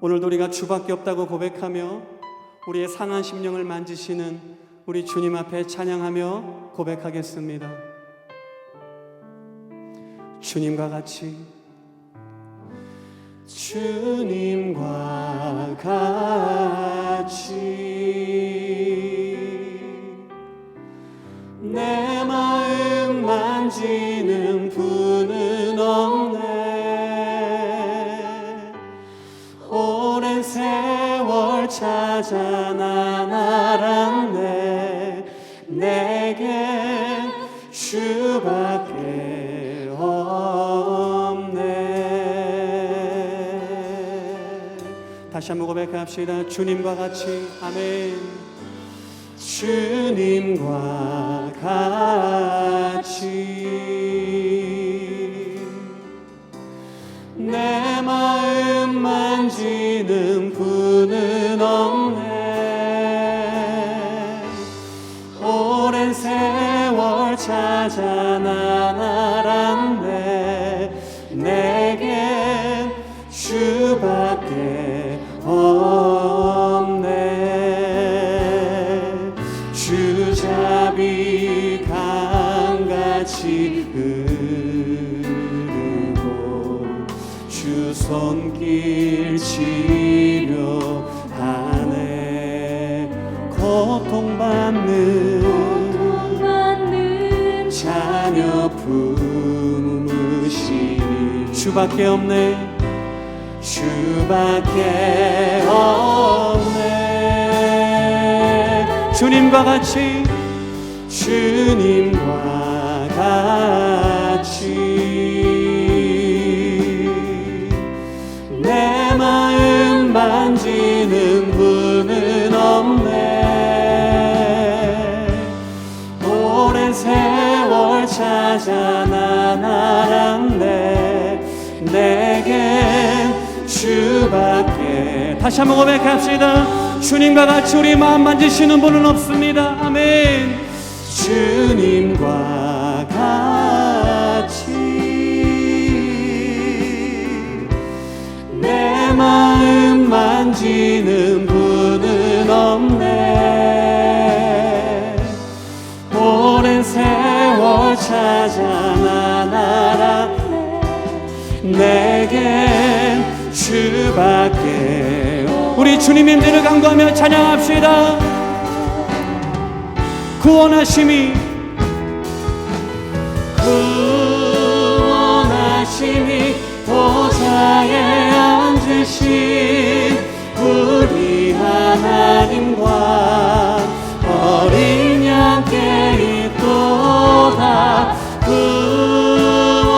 오늘도 우리가 주밖에 없다고 고백하며 우리의 상한 심령을 만지시는 우리 주님 앞에 찬양하며 고백하겠습니다. 주님과 같이, 주님과 같이 내 마음 만지는 분은 없네. 오랜 세월 찾아 난 알았네. 내게 주밖에 없네. 다시 한번 고백합시다. 주님과 같이. 아멘. 주님과 같이 내 마음 만지는 분은 없네. 오랜 세월 찾아 난 알았네. 내게 주밖에 없네. 주잡이 강같이 흐르고 주 손길 치료하네. 고통받는 자녀 품으시니 주밖에 없네. 주밖에 없네. 주님과 같이, 주님과 같이 내 마음 만지는 분은 없네. 오랜 세월 찾아 난 알았네. 내겐 주밖에. 다시 한번 고백합시다. 주님과 같이 우리 마음 만지시는 분은 없습니다. 아멘. 주님과 같이 내 마음 만지는 분은 없네. 오랜 세월 찾아 난 알았네. 내겐 주밖에. 우리 주님의 은혜를 간구하며 찬양합시다. 구원하심이 보좌에 앉으신 우리 하나님과 어린 양께 있도다.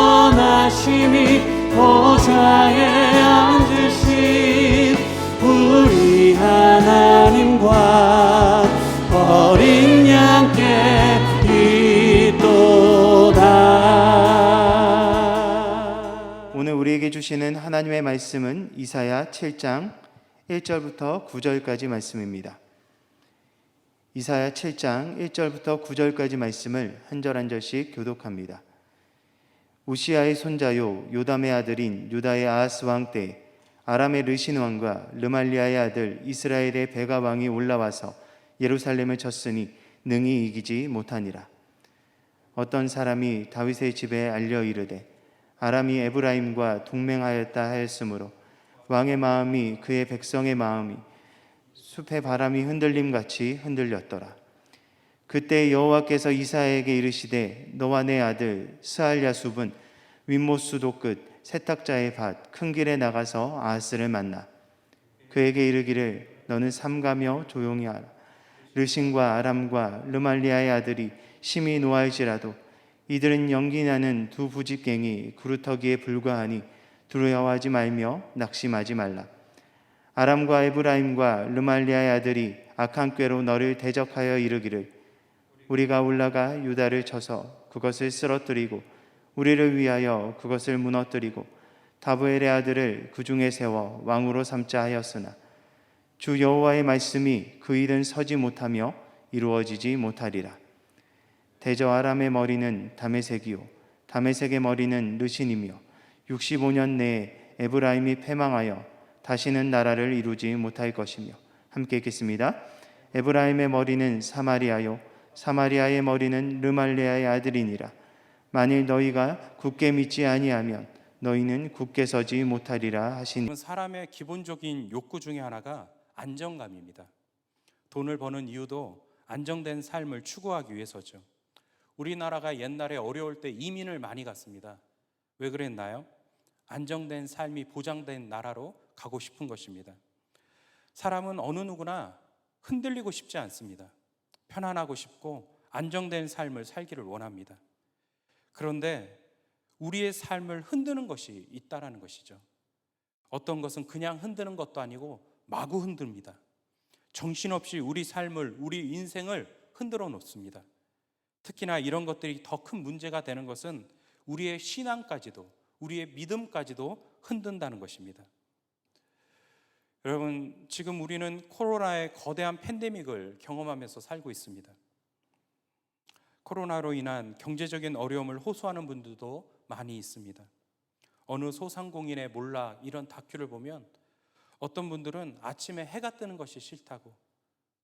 구원하심이 보좌에 앉으신 우리 하나님과 어린 양께 있도다. 오늘 우리에게 주시는 하나님의 말씀은 이사야 7장 1절부터 9절까지 말씀입니다. 이사야 7장 1절부터 9절까지 말씀을 한 절 한 절씩 교독합니다. 우시아의 손자요 요담의 아들인 유다의 아하스 왕 때 아람의 르신 왕과 르말리아의 아들 이스라엘의 베가 왕이 올라와서 예루살렘을 쳤으니 능히 이기지 못하니라. 어떤 사람이 다윗의 집에 알려 이르되 아람이 에브라임과 동맹하였다 하였으므로 왕의 마음이 그의 백성의 마음이 숲의 바람이 흔들림같이 흔들렸더라. 그때 여호와께서 이사야에게 이르시되 너와 내 아들 스알야숲은 윗못수도 끝 세탁자의 밭 큰 길에 나가서 아하스를 만나 그에게 이르기를 너는 삼가며 조용히 하라. 르신과 아람과 르말리아의 아들이 심히 노할지라도 이들은 연기나는 두 부직갱이 구루터기에 불과하니 두려워하지 말며 낙심하지 말라. 아람과 에브라임과 르말리아의 아들이 악한 꾀로 너를 대적하여 이르기를 우리가 올라가 유다를 쳐서 그것을 쓰러뜨리고 우리를 위하여 그것을 무너뜨리고 다브엘의 아들을 그 중에 세워 왕으로 삼자 하였으나 주 여호와의 말씀이 그 일은 서지 못하며 이루어지지 못하리라. 대저 아람의 머리는 다메섹이요 다메섹의 머리는 르신이며 65년 내에 에브라임이 패망하여 다시는 나라를 이루지 못할 것이며. 함께 읽겠습니다. 에브라임의 머리는 사마리아요 사마리아의 머리는 르말레아의 아들이니라. 만일 너희가 굳게 믿지 아니하면 너희는 굳게 서지 못하리라 하시니. 사람의 기본적인 욕구 중에 하나가 안정감입니다. 돈을 버는 이유도 안정된 삶을 추구하기 위해서죠. 우리나라가 옛날에 어려울 때 이민을 많이 갔습니다. 왜 그랬나요? 안정된 삶이 보장된 나라로 가고 싶은 것입니다. 사람은 어느 누구나 흔들리고 싶지 않습니다. 편안하고 싶고 안정된 삶을 살기를 원합니다. 그런데 우리의 삶을 흔드는 것이 있다라는 것이죠. 어떤 것은 그냥 흔드는 것도 아니고 마구 흔듭니다. 정신없이 우리 삶을, 우리 인생을 흔들어 놓습니다. 특히나 이런 것들이 더 큰 문제가 되는 것은 우리의 신앙까지도, 우리의 믿음까지도 흔든다는 것입니다. 여러분, 지금 우리는 코로나의 거대한 팬데믹을 경험하면서 살고 있습니다. 코로나로 인한 경제적인 어려움을 호소하는 분들도 많이 있습니다. 어느 소상공인의 몰락, 이런 다큐를 보면 어떤 분들은 아침에 해가 뜨는 것이 싫다고,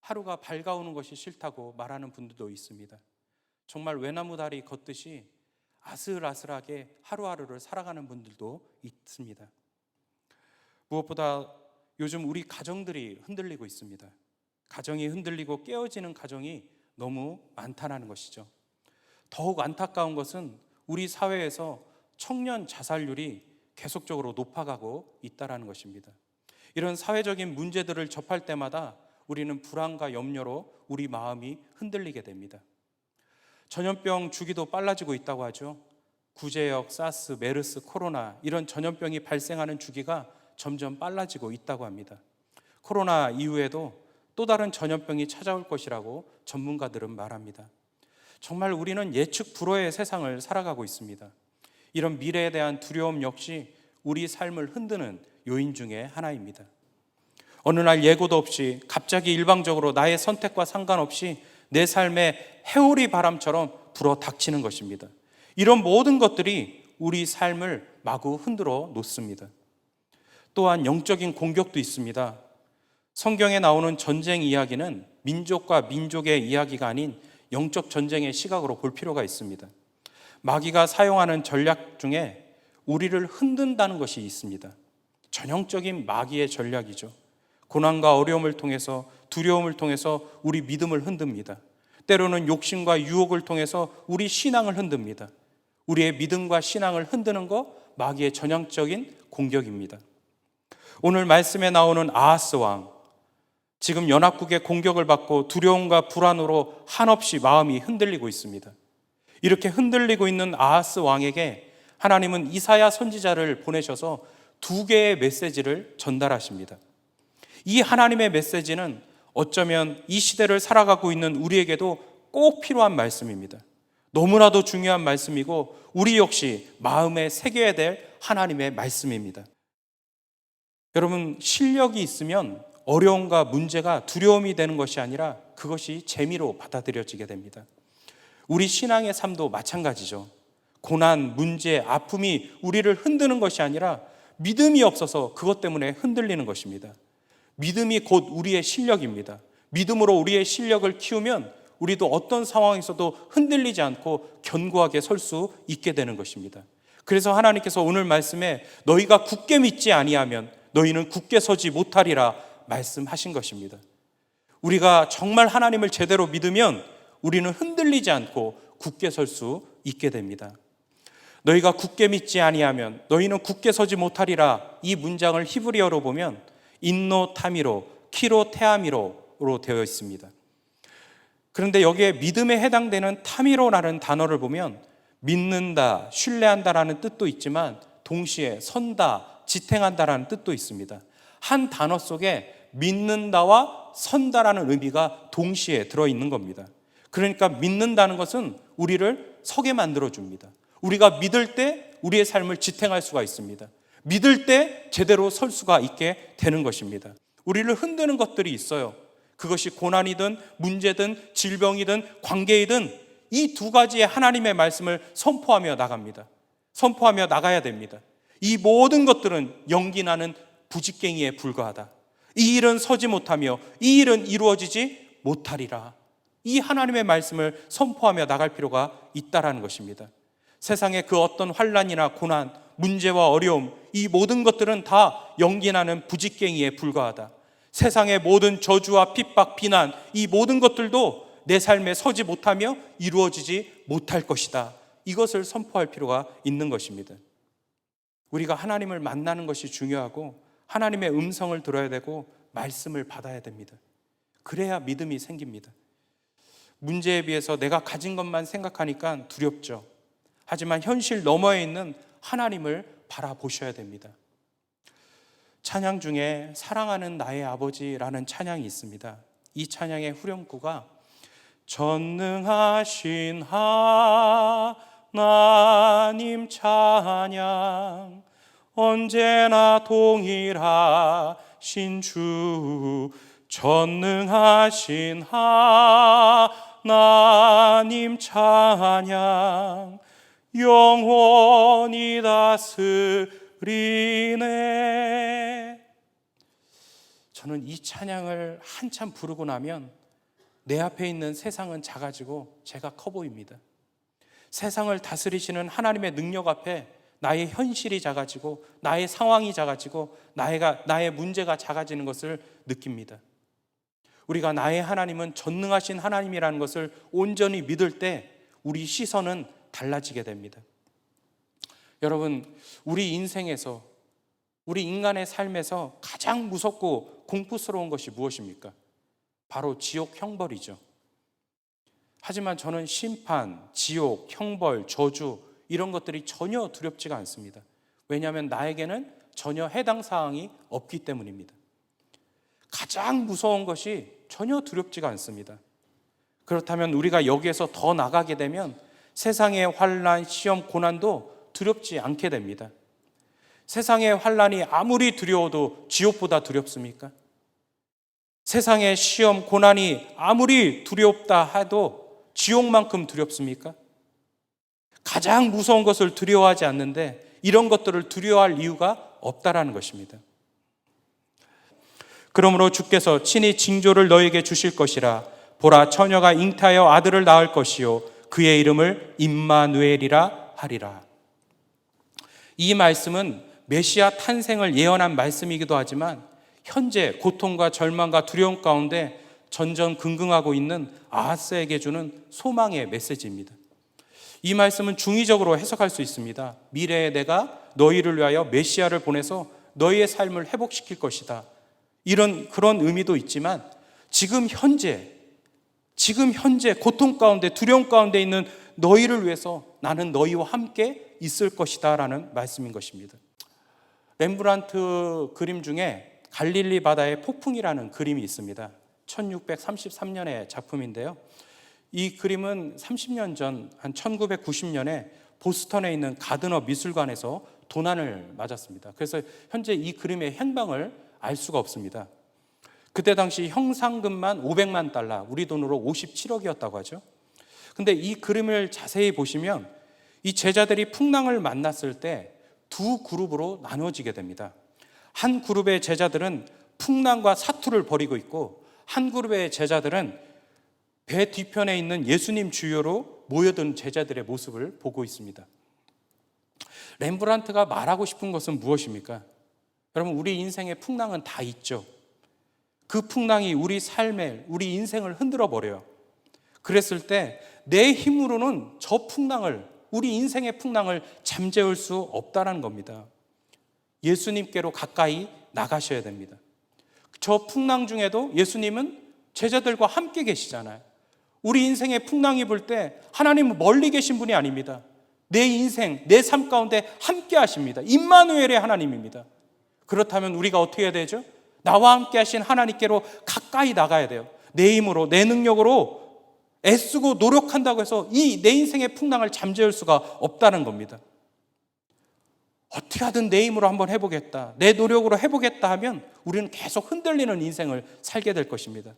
하루가 밝아오는 것이 싫다고 말하는 분들도 있습니다. 정말 외나무 다리 걷듯이 아슬아슬하게 하루하루를 살아가는 분들도 있습니다. 무엇보다 요즘 우리 가정들이 흔들리고 있습니다. 가정이 흔들리고 깨어지는 가정이 너무 많다는 것이죠. 더욱 안타까운 것은 우리 사회에서 청년 자살률이 계속적으로 높아가고 있다는 것입니다. 이런 사회적인 문제들을 접할 때마다 우리는 불안과 염려로 우리 마음이 흔들리게 됩니다. 전염병 주기도 빨라지고 있다고 하죠. 구제역, 사스, 메르스, 코로나, 이런 전염병이 발생하는 주기가 점점 빨라지고 있다고 합니다. 코로나 이후에도 또 다른 전염병이 찾아올 것이라고 전문가들은 말합니다. 정말 우리는 예측 불허의 세상을 살아가고 있습니다. 이런 미래에 대한 두려움 역시 우리 삶을 흔드는 요인 중에 하나입니다. 어느 날 예고도 없이 갑자기 일방적으로 나의 선택과 상관없이 내 삶에 해오리 바람처럼 불어 닥치는 것입니다. 이런 모든 것들이 우리 삶을 마구 흔들어 놓습니다. 또한 영적인 공격도 있습니다. 성경에 나오는 전쟁 이야기는 민족과 민족의 이야기가 아닌 영적 전쟁의 시각으로 볼 필요가 있습니다. 마귀가 사용하는 전략 중에 우리를 흔든다는 것이 있습니다. 전형적인 마귀의 전략이죠. 고난과 어려움을 통해서, 두려움을 통해서 우리 믿음을 흔듭니다. 때로는 욕심과 유혹을 통해서 우리 신앙을 흔듭니다. 우리의 믿음과 신앙을 흔드는 것, 마귀의 전형적인 공격입니다. 오늘 말씀에 나오는 아하스 왕, 지금 연합국의 공격을 받고 두려움과 불안으로 한없이 마음이 흔들리고 있습니다. 이렇게 흔들리고 있는 아하스 왕에게 하나님은 이사야 선지자를 보내셔서 2개의 메시지를 전달하십니다. 이 하나님의 메시지는 어쩌면 이 시대를 살아가고 있는 우리에게도 꼭 필요한 말씀입니다. 너무나도 중요한 말씀이고 우리 역시 마음에 새겨야 될 하나님의 말씀입니다. 여러분, 실력이 있으면 어려움과 문제가 두려움이 되는 것이 아니라 그것이 재미로 받아들여지게 됩니다. 우리 신앙의 삶도 마찬가지죠. 고난, 문제, 아픔이 우리를 흔드는 것이 아니라 믿음이 없어서 그것 때문에 흔들리는 것입니다. 믿음이 곧 우리의 실력입니다. 믿음으로 우리의 실력을 키우면 우리도 어떤 상황에서도 흔들리지 않고 견고하게 설 수 있게 되는 것입니다. 그래서 하나님께서 오늘 말씀에 너희가 굳게 믿지 아니하면 너희는 굳게 서지 못하리라 말씀하신 것입니다. 우리가 정말 하나님을 제대로 믿으면 우리는 흔들리지 않고 굳게 설 수 있게 됩니다. 너희가 굳게 믿지 아니하면 너희는 굳게 서지 못하리라, 이 문장을 히브리어로 보면 인노 타미로, 키로 테아미로로 되어 있습니다. 그런데 여기에 믿음에 해당되는 타미로라는 단어를 보면 믿는다, 신뢰한다라는 뜻도 있지만 동시에 선다, 지탱한다라는 뜻도 있습니다. 한 단어 속에 믿는다와 선다라는 의미가 동시에 들어있는 겁니다. 그러니까 믿는다는 것은 우리를 서게 만들어줍니다. 우리가 믿을 때 우리의 삶을 지탱할 수가 있습니다. 믿을 때 제대로 설 수가 있게 되는 것입니다. 우리를 흔드는 것들이 있어요. 그것이 고난이든 문제든 질병이든 관계이든 이 2가지의 하나님의 말씀을 선포하며 나갑니다. 선포하며 나가야 됩니다. 이 모든 것들은 연기나는 부직갱이에 불과하다. 이 일은 서지 못하며 이 일은 이루어지지 못하리라. 이 하나님의 말씀을 선포하며 나갈 필요가 있다라는 것입니다. 세상의 그 어떤 환난이나 고난, 문제와 어려움, 이 모든 것들은 다 연기나는 부직갱이에 불과하다. 세상의 모든 저주와 핍박, 비난, 이 모든 것들도 내 삶에 서지 못하며 이루어지지 못할 것이다. 이것을 선포할 필요가 있는 것입니다. 우리가 하나님을 만나는 것이 중요하고 하나님의 음성을 들어야 되고 말씀을 받아야 됩니다. 그래야 믿음이 생깁니다. 문제에 비해서 내가 가진 것만 생각하니까 두렵죠. 하지만 현실 너머에 있는 하나님을 바라보셔야 됩니다. 찬양 중에 사랑하는 나의 아버지라는 찬양이 있습니다. 이 찬양의 후렴구가 전능하신 하나님 찬양, 언제나 동일하신 주, 전능하신 하나님 찬양, 영원히 다스리네. 저는 이 찬양을 한참 부르고 나면 내 앞에 있는 세상은 작아지고 제가 커 보입니다. 세상을 다스리시는 하나님의 능력 앞에 나의 현실이 작아지고 나의 상황이 작아지고 나의 문제가 작아지는 것을 느낍니다. 우리가 나의 하나님은 전능하신 하나님이라는 것을 온전히 믿을 때 우리 시선은 달라지게 됩니다. 여러분, 우리 인생에서, 우리 인간의 삶에서 가장 무섭고 공포스러운 것이 무엇입니까? 바로 지옥 형벌이죠. 하지만 저는 심판, 지옥, 형벌, 저주 이런 것들이 전혀 두렵지가 않습니다. 왜냐하면 나에게는 전혀 해당 사항이 없기 때문입니다. 가장 무서운 것이 전혀 두렵지가 않습니다. 그렇다면 우리가 여기에서 더 나가게 되면 세상의 환난, 시험, 고난도 두렵지 않게 됩니다. 세상의 환난이 아무리 두려워도 지옥보다 두렵습니까? 세상의 시험, 고난이 아무리 두렵다 해도 지옥만큼 두렵습니까? 가장 무서운 것을 두려워하지 않는데 이런 것들을 두려워할 이유가 없다라는 것입니다. 그러므로 주께서 친히 징조를 너에게 주실 것이라. 보라, 처녀가 잉태하여 아들을 낳을 것이요 그의 이름을 임마누엘이라 하리라. 이 말씀은 메시아 탄생을 예언한 말씀이기도 하지만 현재 고통과 절망과 두려움 가운데 전전긍긍하고 있는 아하스에게 주는 소망의 메시지입니다. 이 말씀은 중의적으로 해석할 수 있습니다. 미래에 내가 너희를 위하여 메시아를 보내서 너희의 삶을 회복시킬 것이다. 그런 의미도 있지만 지금 현재 고통 가운데 두려움 가운데 있는 너희를 위해서 나는 너희와 함께 있을 것이다 라는 말씀인 것입니다. 렘브란트 그림 중에 갈릴리 바다의 폭풍이라는 그림이 있습니다. 1633년의 작품인데요. 이 그림은 30년 전, 한 1990년에 보스턴에 있는 가드너 미술관에서 도난을 맞았습니다. 그래서 현재 이 그림의 행방을 알 수가 없습니다. 그때 당시 형상금만 500만 달러, 우리 돈으로 57억이었다고 하죠. 근데 이 그림을 자세히 보시면 이 제자들이 풍랑을 만났을 때 두 그룹으로 나누어지게 됩니다. 한 그룹의 제자들은 풍랑과 사투를 벌이고 있고 한 그룹의 제자들은 배 뒤편에 있는 예수님 주위로 모여든 제자들의 모습을 보고 있습니다. 렘브란트가 말하고 싶은 것은 무엇입니까? 여러분, 우리 인생의 풍랑은 다 있죠. 그 풍랑이 우리 삶을, 우리 인생을 흔들어 버려요. 그랬을 때 내 힘으로는 저 풍랑을, 우리 인생의 풍랑을 잠재울 수 없다는 겁니다. 예수님께로 가까이 나가셔야 됩니다. 저 풍랑 중에도 예수님은 제자들과 함께 계시잖아요. 우리 인생의 풍랑이 불 때 하나님은 멀리 계신 분이 아닙니다. 내 인생, 내 삶 가운데 함께 하십니다. 임마누엘의 하나님입니다. 그렇다면 우리가 어떻게 해야 되죠? 나와 함께 하신 하나님께로 가까이 나가야 돼요. 내 힘으로, 내 능력으로 애쓰고 노력한다고 해서 이 내 인생의 풍랑을 잠재울 수가 없다는 겁니다. 어떻게 하든 내 힘으로 한번 해보겠다, 내 노력으로 해보겠다 하면 우리는 계속 흔들리는 인생을 살게 될 것입니다.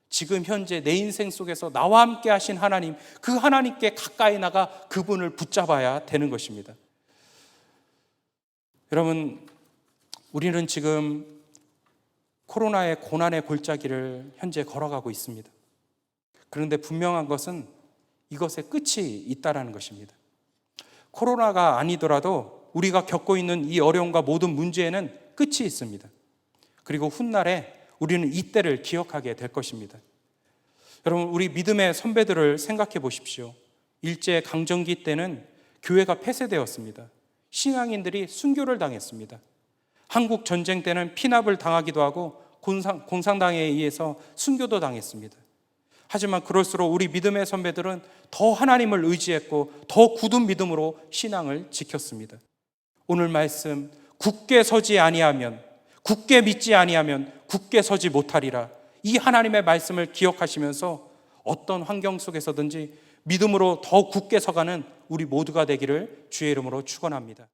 지금 현재 내 인생 속에서 나와 함께 하신 하나님, 그 하나님께 가까이 나가 그분을 붙잡아야 되는 것입니다. 여러분, 우리는 지금 코로나의 고난의 골짜기를 현재 걸어가고 있습니다. 그런데 분명한 것은 이것에 끝이 있다라는 것입니다. 코로나가 아니더라도 우리가 겪고 있는 이 어려움과 모든 문제에는 끝이 있습니다. 그리고 훗날에 우리는 이때를 기억하게 될 것입니다. 여러분, 우리 믿음의 선배들을 생각해 보십시오. 일제 강점기 때는 교회가 폐쇄되었습니다. 신앙인들이 순교를 당했습니다. 한국 전쟁 때는 피납을 당하기도 하고 공산당에 의해서 순교도 당했습니다. 하지만 그럴수록 우리 믿음의 선배들은 더 하나님을 의지했고 더 굳은 믿음으로 신앙을 지켰습니다. 오늘 말씀, 굳게 서지 아니하면, 굳게 믿지 아니하면 굳게 서지 못하리라. 이 하나님의 말씀을 기억하시면서 어떤 환경 속에서든지 믿음으로 더 굳게 서가는 우리 모두가 되기를 주의 이름으로 축원합니다.